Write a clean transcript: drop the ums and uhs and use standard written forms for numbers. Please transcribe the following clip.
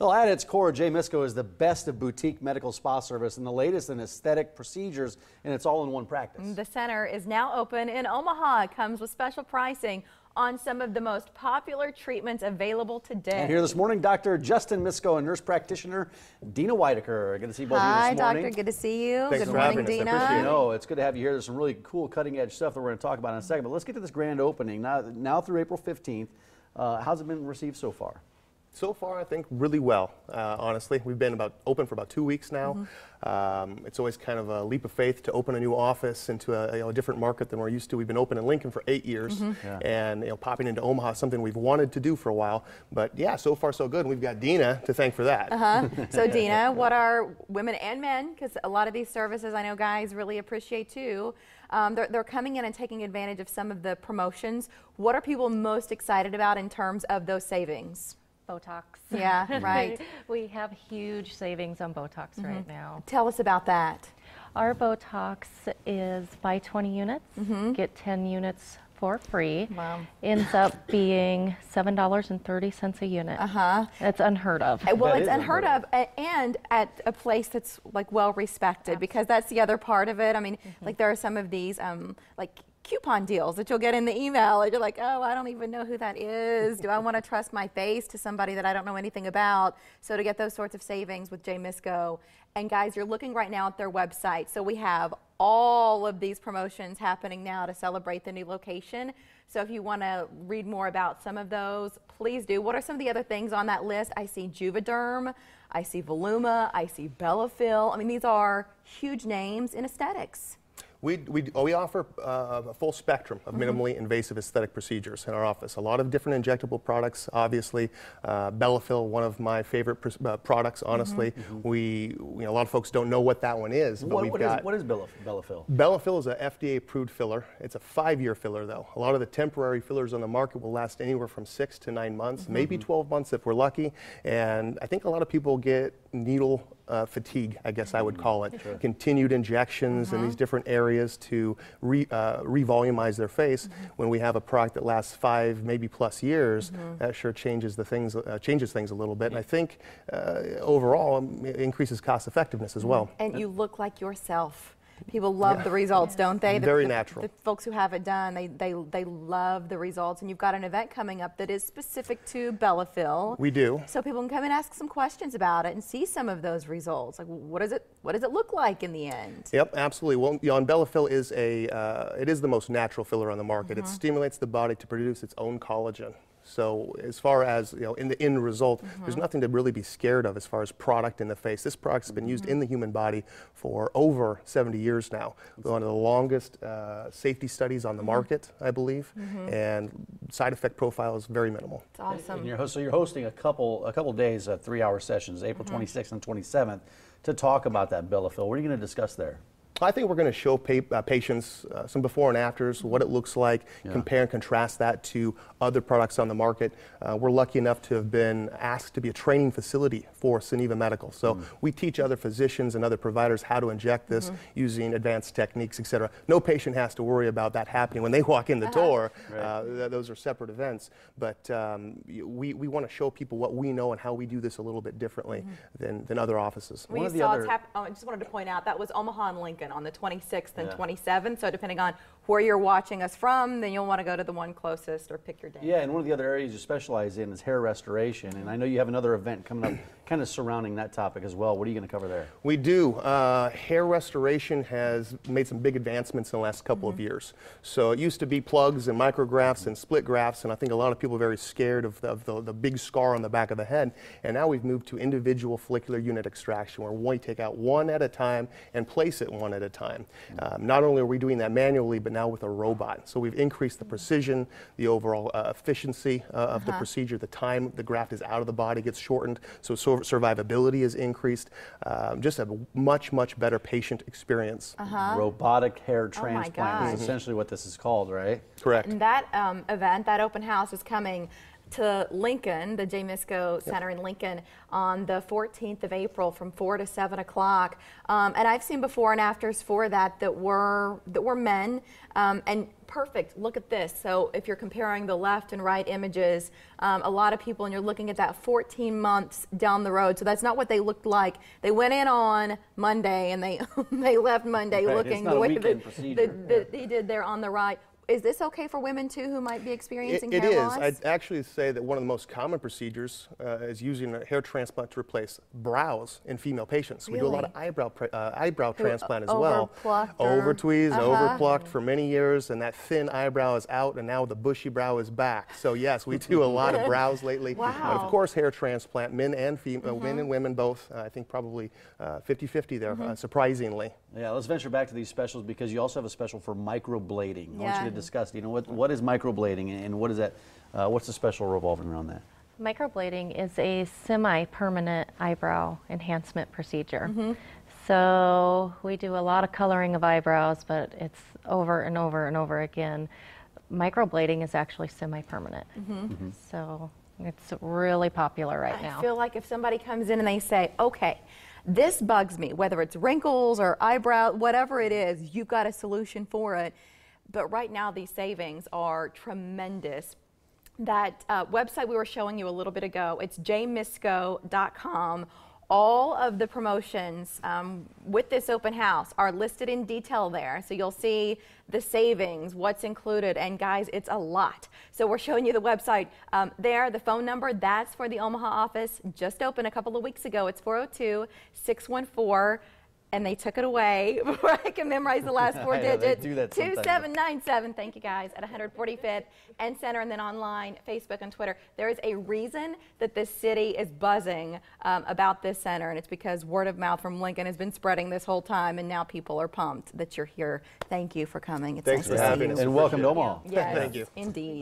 Well, at its core, JMisko is the best of boutique medical spa service and the latest in aesthetic procedures, and it's all in one practice. The center is now open in Omaha. It comes with special pricing on some of the most popular treatments available today. And here this morning, Dr. Justin Misko and nurse practitioner Dina Whitaker. Good to see both of you this morning. Hi, doctor. Good to see you. Thanks Good for morning, having us. Dina. I appreciate it. No, it's good to have you here. There's some really cool cutting-edge stuff that we're going to talk about in a second. But let's get to this grand opening. Now through April 15th, how's it been received so far? So far, I think really well, honestly. We've been open for about 2 weeks now. It's always kind of a leap of faith to open a new office into a different market than we're used to. We've been open in Lincoln for 8 years, and popping into Omaha is something we've wanted to do for a while. But yeah, so far so good, and we've got Dina to thank for that. So Dina, what are women and men, because a lot of these services I know guys really appreciate too, they're coming in and taking advantage of some of the promotions. What are people most excited about in terms of those savings? Botox. Yeah, right. We have huge savings on Botox right now. Tell us about that. Our Botox is buy 20 units, get 10 units for free. Wow. Ends up being $7.30 a unit. That's unheard of. Well, it's unheard of, and at a place that's like well respected, because that's the other part of it. I mean, like there are some of these like coupon deals that you'll get in the email, and you're like, oh, I don't even know who that is. Do I want to trust my face to somebody that I don't know anything about? So to get those sorts of savings with JMisko, and guys, you're looking right now at their website. So we have all of these promotions happening now to celebrate the new location. So if you want to read more about some of those, please do. What are some of the other things on that list? I see Juvederm, I see Voluma, I see Bellafill. I mean, these are huge names in aesthetics. We offer a full spectrum of minimally invasive aesthetic procedures in our office. A lot of different injectable products, obviously. Bellafill, one of my favorite products, honestly. A lot of folks don't know what that one is. But what is Bellafill? Bellafill is a FDA-approved filler. It's a 5-year filler, though. A lot of the temporary fillers on the market will last anywhere from 6 to 9 months, maybe 12 months if we're lucky. And I think a lot of people get needle fatigue, I guess I would call it. Continued injections in these different areas to revolumize their face. When we have a product that lasts 5, maybe plus years, that sure changes things a little bit. And I think overall it increases cost effectiveness as well. And you look like yourself. People love the results, don't they? Very natural. The folks who have it done, they love the results. And you've got an event coming up that is specific to Bellafill. We do. So people can come and ask some questions about it and see some of those results. Like, what does it look like in the end? Yep, absolutely. Well, Bellafill is it is the most natural filler on the market. It stimulates the body to produce its own collagen. So as far as, in the end result, there's nothing to really be scared of as far as product in the face. This product's been used in the human body for over 70 years now. One of the longest safety studies on the market, I believe, and side effect profile is very minimal. It's awesome. And so you're hosting a couple days, 3-hour sessions, April 26th and 27th, to talk about that Bellafill. What are you going to discuss there? I think we're going to show patients some before and afters, what it looks like, compare and contrast that to other products on the market. We're lucky enough to have been asked to be a training facility for Ceneva Medical. So we teach other physicians and other providers how to inject this using advanced techniques, etc. No patient has to worry about that happening when they walk in the door. Those are separate events. But we want to show people what we know and how we do this a little bit differently than other offices. I just wanted to point out that was Omaha and Lincoln on the 26th and 27th. So depending on where you're watching us from, then you'll want to go to the one closest or pick your day. Yeah, and one of the other areas you specialize in is hair restoration. And I know you have another event coming up kind of surrounding that topic as well. What are you going to cover there? We do. Hair restoration has made some big advancements in the last couple of years. So it used to be plugs and micrografts and split grafts, and I think a lot of people are very scared of the big scar on the back of the head. And now we've moved to individual follicular unit extraction, where we take out one at a time and place it one at a time. Not only are we doing that manually, but now with a robot. So we've increased the precision, the overall efficiency of the procedure. The time the graft is out of the body gets shortened, so survivability is increased. Just a much better patient experience. Robotic hair transplant is essentially what this is called, right? Correct. And that event, that open house is coming to Lincoln, the JMisko Center in Lincoln, on the 14th of April from 4 to 7 o'clock. And I've seen before and afters for that were men, and perfect. Look at this. So if you're comparing the left and right images, a lot of people, and you're looking at that 14 months down the road. So that's not what they looked like. They went in on Monday and they they left Monday looking the way that he did there on the right. Is this okay for women too who might be experiencing hair loss? It is. I'd actually say that one of the most common procedures is using a hair transplant to replace brows in female patients. Really? We do a lot of eyebrow transplant as well. Over-plucked Over-tweezed, over-plucked for many years, and that thin eyebrow is out, and now the bushy brow is back. So yes, we do a lot of brows lately. Wow. And of course, hair transplant, men and female, men and women both. I think probably 50-50 there, surprisingly. Yeah, let's venture back to these specials because you also have a special for microblading. I want you to discuss, you know, what is microblading and what is that? What's the special revolving around that? Microblading is a semi-permanent eyebrow enhancement procedure. So we do a lot of coloring of eyebrows, but it's over and over and over again. Microblading is actually semi-permanent. So it's really popular right now. I feel like if somebody comes in and they say, okay, this bugs me, whether it's wrinkles or eyebrow, whatever it is, you've got a solution for it. But right now, these savings are tremendous. That website we were showing you a little bit ago, it's jmisko.com. All of the promotions with this open house are listed in detail there. So you'll see the savings, what's included, and guys, it's a lot. So we're showing you the website there, the phone number, that's for the Omaha office. Just opened a couple of weeks ago. It's 402-614. And they took it away before I can memorize the last four digits. 2797. Thank you guys. At 145th and Center, and then online, Facebook and Twitter. There is a reason that this city is buzzing about this center, and it's because word of mouth from Lincoln has been spreading this whole time, and now people are pumped that you're here. Thank you for coming. It's Thanks nice for to having see us. you. And welcome to Omaha. Yes, Thank you. Indeed.